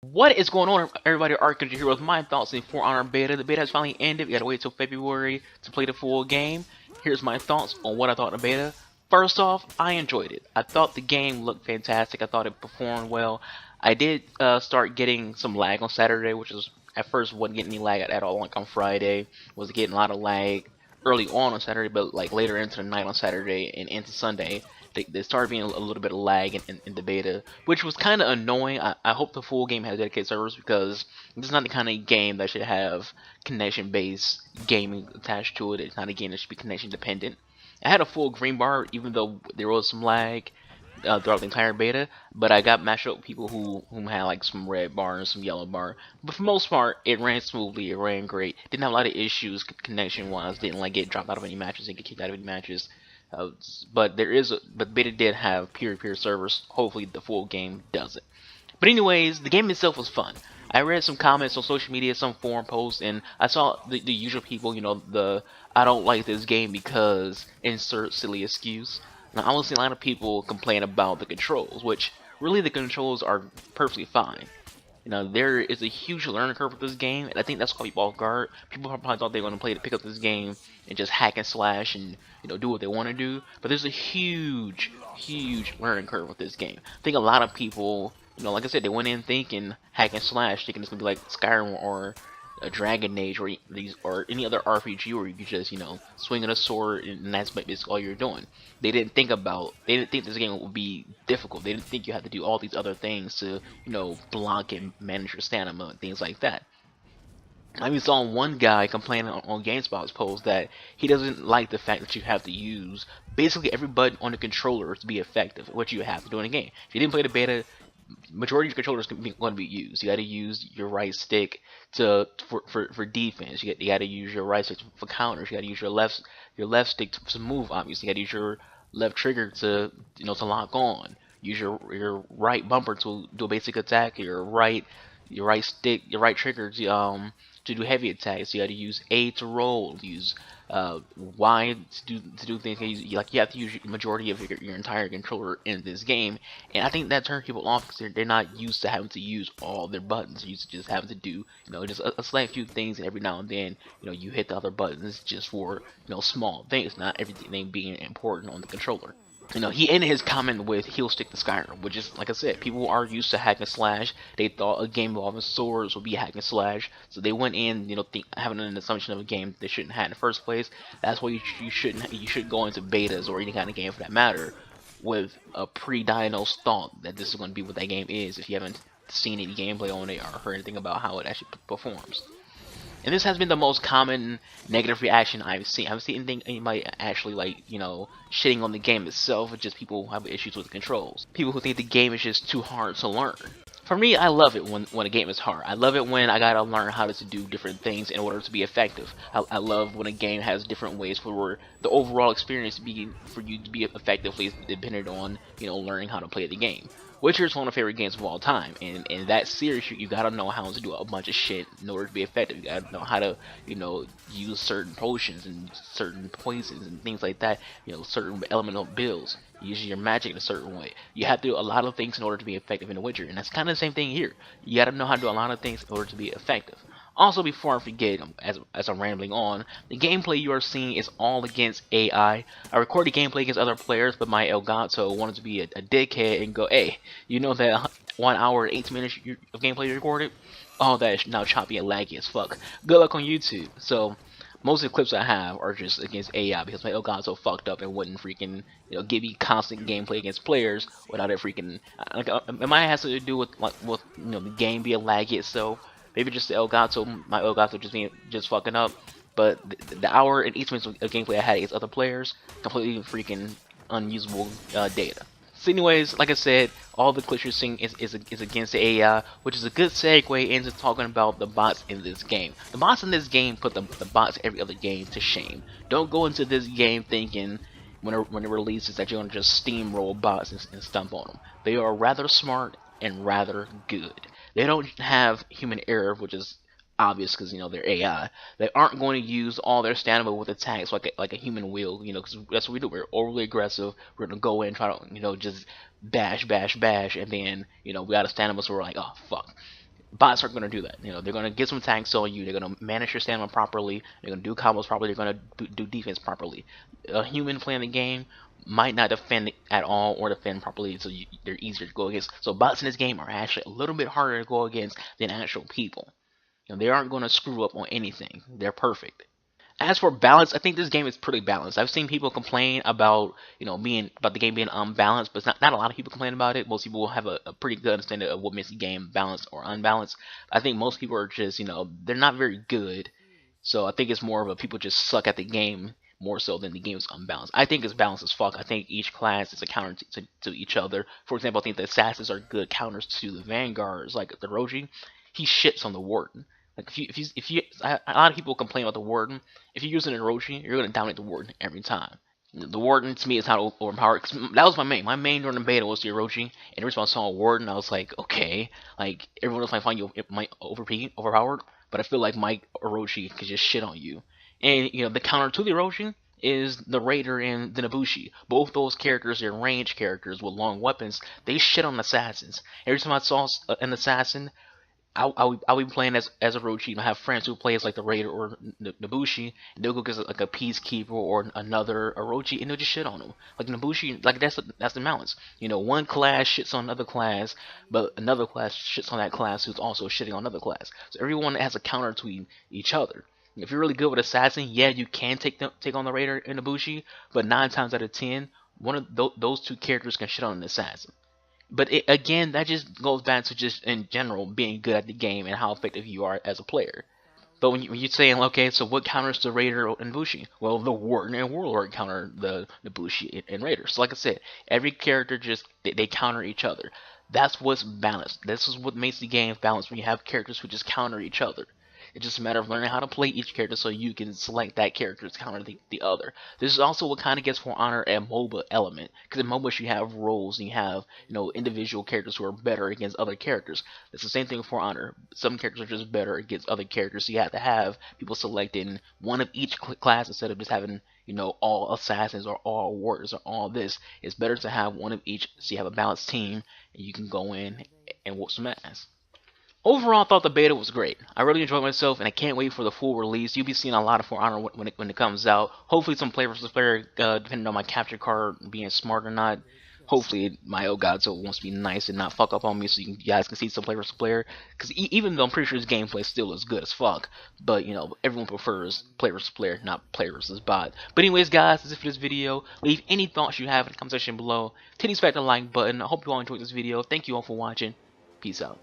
What is going on, everybody? Archangel here with my thoughts in For Honor beta. The beta has finally ended. We gotta wait till February to play the full game. Here's my thoughts on what I thought of the beta. First off, I enjoyed it. I thought the game looked fantastic. I thought it performed well. I did start getting some lag on Saturday, which is at first wasn't getting any lag at all. Like on Friday, was getting a lot of lag early on Saturday, but like later into the night on Saturday and into Sunday, they started being a little bit of lag in the beta, which was kind of annoying. I hope the full game has dedicated servers because this is not the kind of game that should have connection-based gaming attached to it. It's not a game that should be connection dependent. I had a full green bar, even though there was some lag throughout the entire beta, but I got matched up with people who had like some red bar and some yellow bar. But for the most part, it ran smoothly. It ran great. Didn't have a lot of issues connection-wise. Didn't like get dropped out of any matches. Didn't get kicked out of any matches. But beta did have peer-to-peer servers. Hopefully, the full game does it. But anyways, the game itself was fun. I read some comments on social media, some forum posts, and I saw the usual people. The I don't like this game because insert silly excuse. Now, I was seeing a lot of people complain about the controls, which really the controls are perfectly fine. There is a huge learning curve with this game, and I think that's caught people off guard. People probably thought they were going to pick up this game and just hack and slash and do what they want to do. But there's a huge, huge learning curve with this game. I think a lot of people, like I said, they went in thinking hack and slash, thinking it's going to be like Skyrim or a Dragon Age or any other RPG where you could just swinging a sword and that's basically all you're doing. They didn't think this game would be difficult. They didn't think you had to do all these other things to block and manage your stamina and things like that. I even saw one guy complaining on GameSpot's post that he doesn't like the fact that you have to use basically every button on the controller to be effective, what you have to do in a game. If you didn't play the beta, majority of controllers going to be used. You got to use your right stick for defense. You got to use your right stick for counters. You got to use your left stick to move. Obviously, you got to use your left trigger to lock on. Use your right bumper to do a basic attack. Your right stick, your right trigger to do heavy attacks. You got to use A to roll. Use Y to do things. You have to use the majority of your entire controller in this game, and I think that turns people off because they're not used to having to use all their buttons. They're used to just having to do just a slight few things, and every now and then you hit the other buttons just for small things, not everything being important on the controller. He ended his comment with "he'll stick to Skyrim," which is, like I said, people are used to hack and slash. They thought a game involving swords would be hack and slash, so they went in, having an assumption of a game they shouldn't have in the first place. That's why you should go into betas or any kind of game for that matter with a pre-diagnosed thought that this is going to be what that game is. If you haven't seen any gameplay on it or heard anything about how it actually performs. And this has been the most common negative reaction I've seen. I haven't seen anybody actually shitting on the game itself. It's just people who have issues with the controls. People who think the game is just too hard to learn. For me, I love it when a game is hard. I love it when I gotta learn how to do different things in order to be effective. I love when a game has different ways for the overall experience for you to be effectively dependent on learning how to play the game. Witcher is one of my favorite games of all time, and in that series, you gotta know how to do a bunch of shit in order to be effective. You gotta know how to, use certain potions and certain poisons and things like that. Certain elemental builds. Use your magic in a certain way. You have to do a lot of things in order to be effective in The Witcher, and that's kind of the same thing here. You gotta know how to do a lot of things in order to be effective. Also, before I forget, as I'm rambling on, the gameplay you are seeing is all against AI. I recorded gameplay against other players, but my Elgato wanted to be a dickhead and go, hey, you know that 1 hour and 18 minutes of gameplay you recorded? All that is now choppy and laggy as fuck. Good luck on YouTube. So, most of the clips I have are just against AI because my Elgato fucked up and wouldn't freaking give me constant gameplay against players without it freaking it might have to do with the game being laggy itself. Maybe just my Elgato just fucking up. But the hour and 8 minutes of gameplay I had against other players, completely freaking unusable data. So anyways, like I said, all the clips you're seeing is against the AI, which is a good segue into talking about the bots in this game. The bots in this game put the bots every other game to shame. Don't go into this game thinking when it releases that you're going to just steamroll bots and stump on them. They are rather smart and rather good. They don't have human error, which is obvious because they're AI. They aren't going to use all their stamina with attacks like a human will. Because that's what we do. We're overly aggressive. We're gonna go in and try to just bash, and then we got a stamina, so we're like, oh fuck. Bots aren't going to do that. They're going to get some tanks on you. They're going to manage your stamina properly. They're going to do combos properly. They're going to do defense properly. A human playing the game might not defend at all or defend properly, so they're easier to go against. So bots in this game are actually a little bit harder to go against than actual people. They aren't going to screw up on anything. They're perfect. As for balance, I think this game is pretty balanced. I've seen people complain about, about the game being unbalanced, but not a lot of people complain about it. Most people will have a pretty good understanding of what makes the game balanced or unbalanced. I think most people are just, they're not very good. So I think it's more of a people just suck at the game more so than the game is unbalanced. I think it's balanced as fuck. I think each class is a counter to each other. For example, I think the assassins are good counters to the vanguards, like the Roji. He shits on the warden. Like a lot of people complain about the warden. If you're using an Orochi, you're gonna dominate the warden every time. The warden to me is not overpowered. Cause that was my main. My main during the beta was the Orochi, and every time I saw a warden, I was like, okay, like everyone else might find you might overpowered, but I feel like my Orochi could just shit on you. And the counter to the Orochi is the Raider and the Nobushi. Both those characters are range characters with long weapons. They shit on assassins. Every time I saw an assassin, I'll be playing as Orochi, and I have friends who play as like the Raider or Nobushi, and they'll go get like a Peacekeeper or another Orochi, and they'll just shit on them. Like Nobushi, like that's the balance. One class shits on another class, but another class shits on that class who's also shitting on another class. So everyone has a counter to each other. If you're really good with Assassin, yeah, you can take on the Raider and Nobushi, but 9 times out of 10, one of those two characters can shit on an Assassin. But again, that just goes back to just in general being good at the game and how effective you are as a player. But when you're saying, okay, so what counters the Raider and Bushi? Well, the Warden and Warlord counter the Bushi and Raider. So like I said, every character they counter each other. That's what's balanced. This is what makes the game balanced when you have characters who just counter each other. It's just a matter of learning how to play each character so you can select that character to counter the other. This is also what kind of gets For Honor a MOBA element. Because in MOBAs you have roles and you have individual characters who are better against other characters. It's the same thing with For Honor. Some characters are just better against other characters. So you have to have people selecting one of each class instead of just having all assassins or all warriors or all this. It's better to have one of each so you have a balanced team and you can go in and whoop some ass. Overall, I thought the beta was great. I really enjoyed myself, and I can't wait for the full release. You'll be seeing a lot of For Honor when it comes out. Hopefully, some player versus player, depending on my capture card being smart or not. Hopefully, my Elgato wants to be nice and not fuck up on me, so you guys can see some player versus player. Because even though I'm pretty sure this gameplay still is good as fuck, but everyone prefers player versus player, not player versus bot. But anyways, guys, that's it for this video. Leave any thoughts you have in the comment section below. Smack the like button. I hope you all enjoyed this video. Thank you all for watching. Peace out.